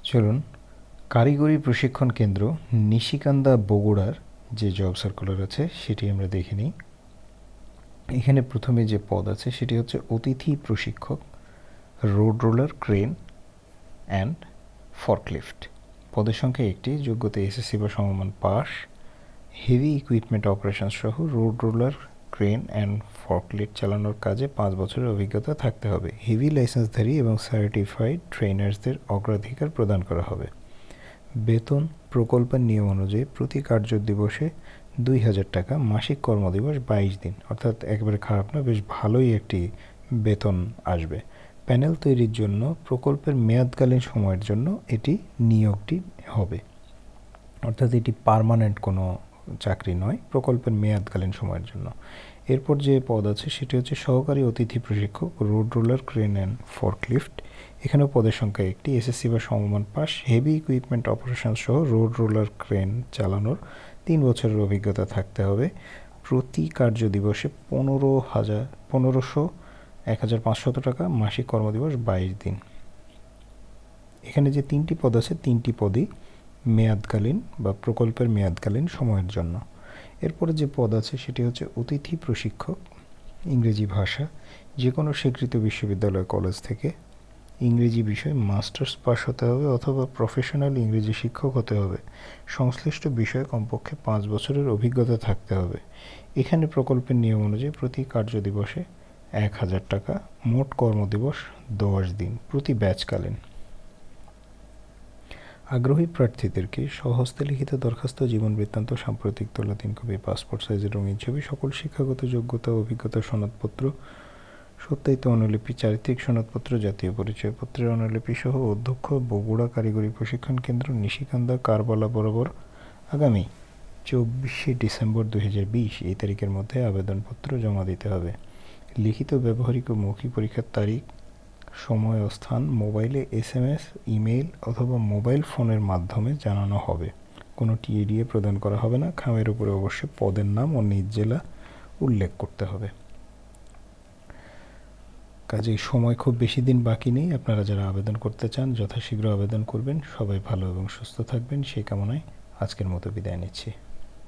চলুন কারিগরি প্রশিক্ষণ কেন্দ্র নিশিকান্দা বগুড়ার যে জব সার্কুলার আছে সেটি আমরা দেখে নিই। এখানে প্রথমে যে পদ আছে সেটি হচ্ছে অতিথি প্রশিক্ষক, road roller, crane and forklift. পদের সংখ্যা একটি, যোগ্যতা এসএসসি বা সমমান পাস, হেভি ইকুইপমেন্ট অপারেশন সহ road roller, crane and forklift চালানোর কাজে 5 বছরের অভিজ্ঞতা থাকতে হবে। হেভি লাইসেন্সধারী এবং সার্টিফাইড ট্রেনার্সদের অগ্রাধিকার প্রদান করা হবে। বেতন প্রকল্পের নিয়ম অনুযায়ী প্রতি কার্য দিবসে 2000 টাকা, মাসিক কর্মদিবস 22 দিন, অর্থাৎ একেবারে খারাপ না, বেশ ভালোই একটি বেতন আসবে। প্যানেল তৈরির জন্য প্রকল্পের মেয়াদকালীন সময়ের জন্য এটি নিয়োগটি হবে, অর্থাৎ এটি পার্মানেন্ট কোনো চাকরি নয়, প্রকল্পের মেয়াদকালীন সময়ের জন্য। এরপর যে পদ আছে সেটি হচ্ছে সহকারী অতিথি প্রশিক্ষক, road roller, crane and forklift. এখানেও পদের সংখ্যা একটি, এসএসসি বা সমমান পাস, হেভি ইকুইপমেন্ট অপারেশন সহ রোড রোলার, ক্রেন চালানোর 3 বছরের অভিজ্ঞতা থাকতে হবে। প্রতি কার্য দিবসে 1500 টাকা, মাসিক কর্মদিবস 22 দিন। এখানে যে 3টি পদ আছে 3টি পদই মেয়াদকালীন বা প্রকল্পের মেয়াদকালীন সময়ের জন্য। এরপরে যে পদ আছে সেটি হচ্ছে অতিথি প্রশিক্ষক, ইংরেজি ভাষা, যে কোনো স্বীকৃত বিশ্ববিদ্যালয় কলেজ থেকে ইংরেজি বিষয়ে মাস্টার্স পাস হতে হবে অথবা প্রফেশনাল ইংরেজি শিক্ষক হতে হবে। সংশ্লিষ্ট বিষয়ে কমপক্ষে 5 বছরের অভিজ্ঞতা থাকতে হবে। এখানে প্রকল্পের নিয়ম অনুযায়ী প্রতি কার্য দিবসে 1000 টাকা, মোট কর্মদিবস 10 দিন প্রতি ব্যাচকালীন। আগ্রহী প্রার্থীদেরকে স্বহস্তে লিখিত দরখাস্ত, জীবন বৃত্তান্ত, সাম্প্রতিক তোলা 3 কপি পাসপোর্ট সাইজের রঙিন ছবি, সকল শিক্ষাগত যোগ্যতা ও অভিজ্ঞতার সনদপত্র, সত্যায়িত অনুলিপি, চারিত্রিক সনদপত্র, জাতীয় পরিচয়পত্রের অনুলিপি সহ অধ্যক্ষ, বগুড়া কারিগরি প্রশিক্ষণ কেন্দ্র, নিশিকান্দা, কারবালা বরাবর আগামী 24শে ডিসেম্বর 2020 এই তারিখের মধ্যে আবেদনপত্র জমা দিতে হবে। লিখিত, ব্যবহারিক ও মৌখিক পরীক্ষার তারিখ, সময় ও স্থান মোবাইলে, এসএমএস, ইমেইল অথবা মোবাইল ফোনের মাধ্যমে জানানো হবে। কোনো টিএডিএ প্রদান করা হবে না। খামের উপরে অবশ্যই পদের নাম ও নিজ জেলা উল্লেখ করতে হবে। কাজেই সময় খুব বেশি দিন বাকি নেই। আপনারা যারা আবেদন করতে চান যথাশীঘ্র আবেদন করবেন। সবাই ভালো এবং সুস্থ থাকবেন সেই কামনায় আজকের মতো বিদায় নিচ্ছি।